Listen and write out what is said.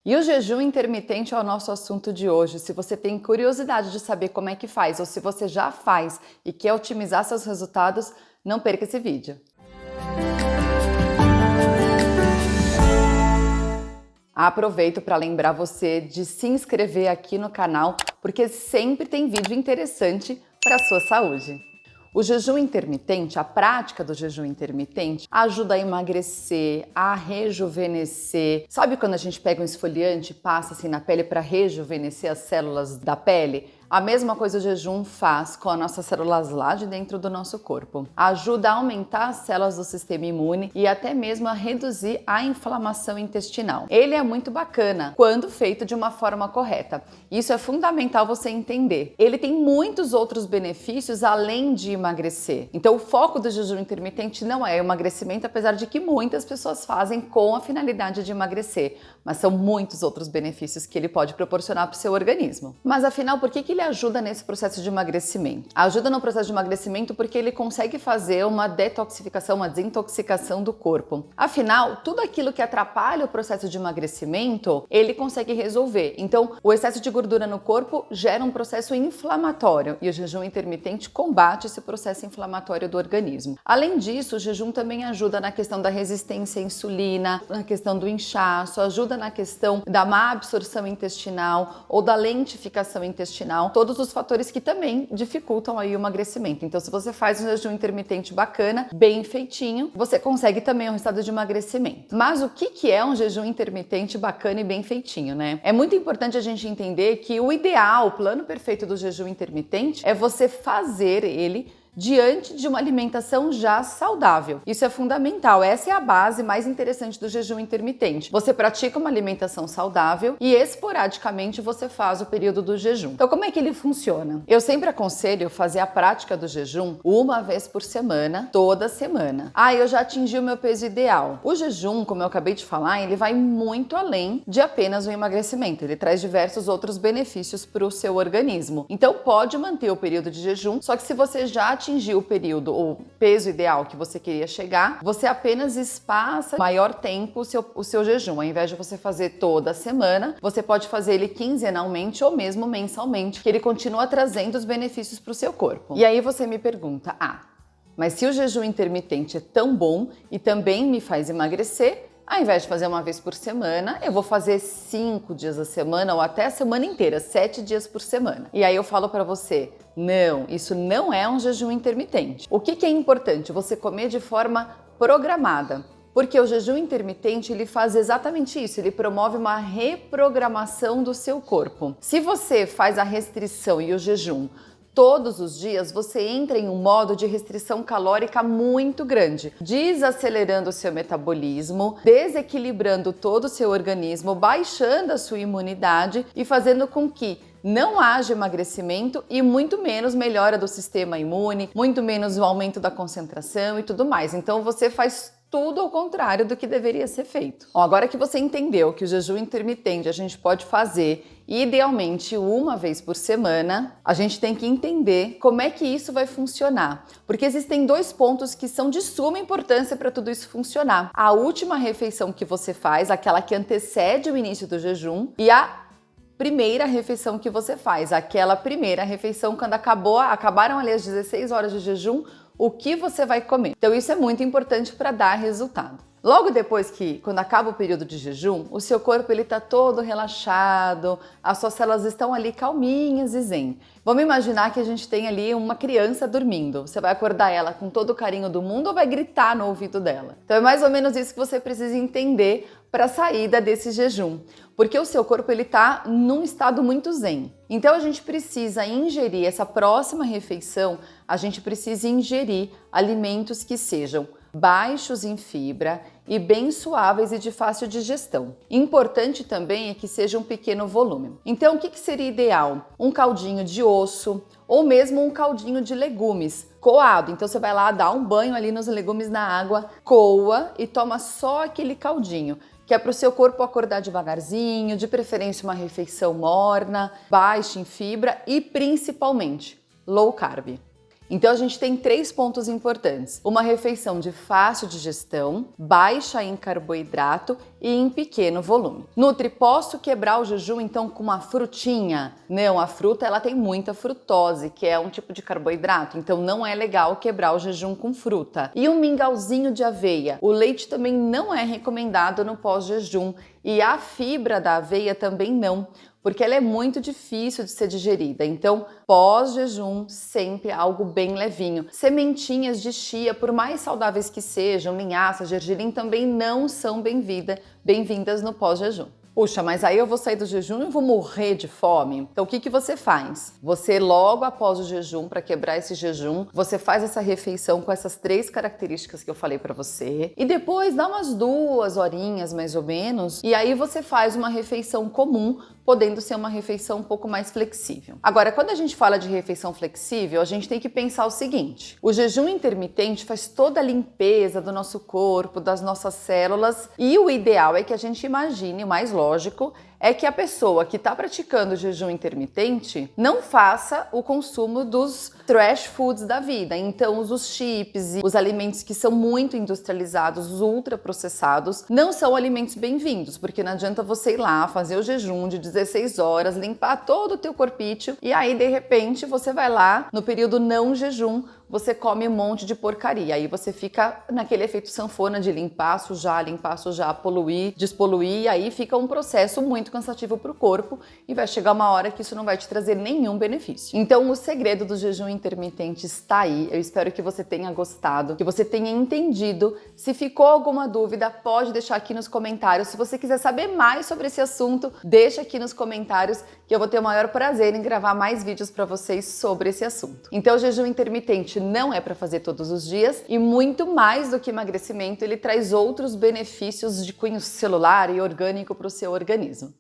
E o jejum intermitente é o nosso assunto de hoje. Se você tem curiosidade de saber como é que faz, ou se você já faz e quer otimizar seus resultados, não perca esse vídeo. Aproveito para lembrar você de se inscrever aqui no canal, porque sempre tem vídeo interessante para a sua saúde. O jejum intermitente, a prática do jejum intermitente, ajuda a emagrecer, a rejuvenescer. Sabe quando a gente pega um esfoliante e passa assim na pele para rejuvenescer as células da pele? A mesma coisa o jejum faz com as nossas células lá de dentro do nosso corpo. Ajuda a aumentar as células do sistema imune e até mesmo a reduzir a inflamação intestinal. Ele é muito bacana quando feito de uma forma correta. Isso é fundamental você entender. Ele tem muitos outros benefícios além de emagrecer. Então o foco do jejum intermitente não é emagrecimento, apesar de que muitas pessoas fazem com a finalidade de emagrecer, mas são muitos outros benefícios que ele pode proporcionar para o seu organismo. Mas afinal, por que ele ajuda nesse processo de emagrecimento? Ajuda no processo de emagrecimento porque ele consegue fazer uma detoxificação, uma desintoxicação do corpo. Afinal, tudo aquilo que atrapalha o processo de emagrecimento, ele consegue resolver. Então, o excesso de gordura no corpo gera um processo inflamatório e o jejum intermitente combate esse processo inflamatório do organismo. Além disso, o jejum também ajuda na questão da resistência à insulina, na questão do inchaço, ajuda na questão da má absorção intestinal ou da lentificação intestinal. Todos os fatores que também dificultam aí o emagrecimento. Então, se você faz um jejum intermitente bacana, bem feitinho, você consegue também um resultado de emagrecimento. Mas o que é um jejum intermitente bacana e bem feitinho, né? É muito importante a gente entender que o ideal, o plano perfeito do jejum intermitente é você fazer ele diante de uma alimentação já saudável. Isso é fundamental, essa é a base mais interessante do jejum intermitente. Você pratica uma alimentação saudável e esporadicamente você faz o período do jejum. Então como é que ele funciona? Eu sempre aconselho fazer a prática do jejum uma vez por semana, toda semana. Eu já atingi o meu peso ideal. O jejum, como eu acabei de falar, ele vai muito além de apenas o emagrecimento. Ele traz diversos outros benefícios para o seu organismo. Então pode manter o período de jejum, só que se você já atingir o período ou peso ideal que você queria chegar, você apenas espaça maior tempo o seu jejum. Ao invés de você fazer toda semana, você pode fazer ele quinzenalmente ou mesmo mensalmente, que ele continua trazendo os benefícios para o seu corpo. E aí você me pergunta, mas se o jejum intermitente é tão bom e também me faz emagrecer, ao invés de fazer uma vez por semana, eu vou fazer 5 dias a semana ou até a semana inteira, 7 dias por semana. E aí eu falo para você, não, isso não é um jejum intermitente. O que é importante? Você comer de forma programada. Porque o jejum intermitente, ele faz exatamente isso, ele promove uma reprogramação do seu corpo. Se você faz a restrição e o jejum todos os dias, você entra em um modo de restrição calórica muito grande, desacelerando o seu metabolismo, desequilibrando todo o seu organismo, baixando a sua imunidade e fazendo com que não haja emagrecimento e muito menos melhora do sistema imune, muito menos o aumento da concentração e tudo mais. Então você faz tudo ao contrário do que deveria ser feito. Agora que você entendeu que o jejum intermitente a gente pode fazer idealmente uma vez por semana, a gente tem que entender como é que isso vai funcionar. Porque existem 2 pontos que são de suma importância para tudo isso funcionar. A última refeição que você faz, aquela que antecede o início do jejum, e a primeira refeição que você faz, aquela primeira refeição quando acabaram ali as 16 horas de jejum, o que você vai comer. Então isso é muito importante para dar resultado. Logo depois quando acaba o período de jejum, o seu corpo ele tá todo relaxado, as suas células estão ali calminhas e zen. Vamos imaginar que a gente tem ali uma criança dormindo. Você vai acordar ela com todo o carinho do mundo ou vai gritar no ouvido dela? Então é mais ou menos isso que você precisa entender para a saída desse jejum, porque o seu corpo ele tá num estado muito zen. Então a gente precisa ingerir essa próxima refeição, a gente precisa ingerir alimentos que sejam baixos em fibra e bem suaves e de fácil digestão. Importante também é que seja um pequeno volume. Então, o que seria ideal? Um caldinho de osso ou mesmo um caldinho de legumes coado. Então, você vai lá dar um banho ali nos legumes na água, coa e toma só aquele caldinho, que é para o seu corpo acordar devagarzinho, de preferência uma refeição morna, baixa em fibra e principalmente low carb. Então a gente tem 3 pontos importantes. Uma refeição de fácil digestão, baixa em carboidrato e em pequeno volume. Nutri, posso quebrar o jejum então com uma frutinha? Não, a fruta ela tem muita frutose, que é um tipo de carboidrato, então não é legal quebrar o jejum com fruta. E um mingauzinho de aveia. O leite também não é recomendado no pós-jejum e a fibra da aveia também não, porque ela é muito difícil de ser digerida. Então, pós-jejum, sempre algo bem levinho. Sementinhas de chia, por mais saudáveis que sejam, linhaça, gergelim, também não são bem-vindas no pós-jejum. Puxa, mas aí eu vou sair do jejum e vou morrer de fome? Então o que você faz? Você logo após o jejum, para quebrar esse jejum, você faz essa refeição com essas 3 características que eu falei para você e depois dá umas 2 horinhas mais ou menos e aí você faz uma refeição comum, podendo ser uma refeição um pouco mais flexível. Agora, quando a gente fala de refeição flexível, a gente tem que pensar o seguinte: o jejum intermitente faz toda a limpeza do nosso corpo, das nossas células e o ideal é que a gente imagine, o mais lógico, é que a pessoa que está praticando o jejum intermitente não faça o consumo dos trash foods da vida. Então, os chips e os alimentos que são muito industrializados, os ultraprocessados, não são alimentos bem-vindos, porque não adianta você ir lá fazer o jejum de 16 horas, limpar todo o teu corpício e aí, de repente, você vai lá no período não jejum, você come um monte de porcaria. Aí você fica naquele efeito sanfona de limpar, sujar, poluir, despoluir, e aí fica um processo muito cansativo para o corpo e vai chegar uma hora que isso não vai te trazer nenhum benefício. Então o segredo do jejum intermitente está aí. Eu espero que você tenha gostado, que você tenha entendido. Se ficou alguma dúvida, pode deixar aqui nos comentários. Se você quiser saber mais sobre esse assunto, deixa aqui nos comentários que eu vou ter o maior prazer em gravar mais vídeos para vocês sobre esse assunto. Então o jejum intermitente não é para fazer todos os dias e muito mais do que emagrecimento, ele traz outros benefícios de cunho celular e orgânico para o seu organismo.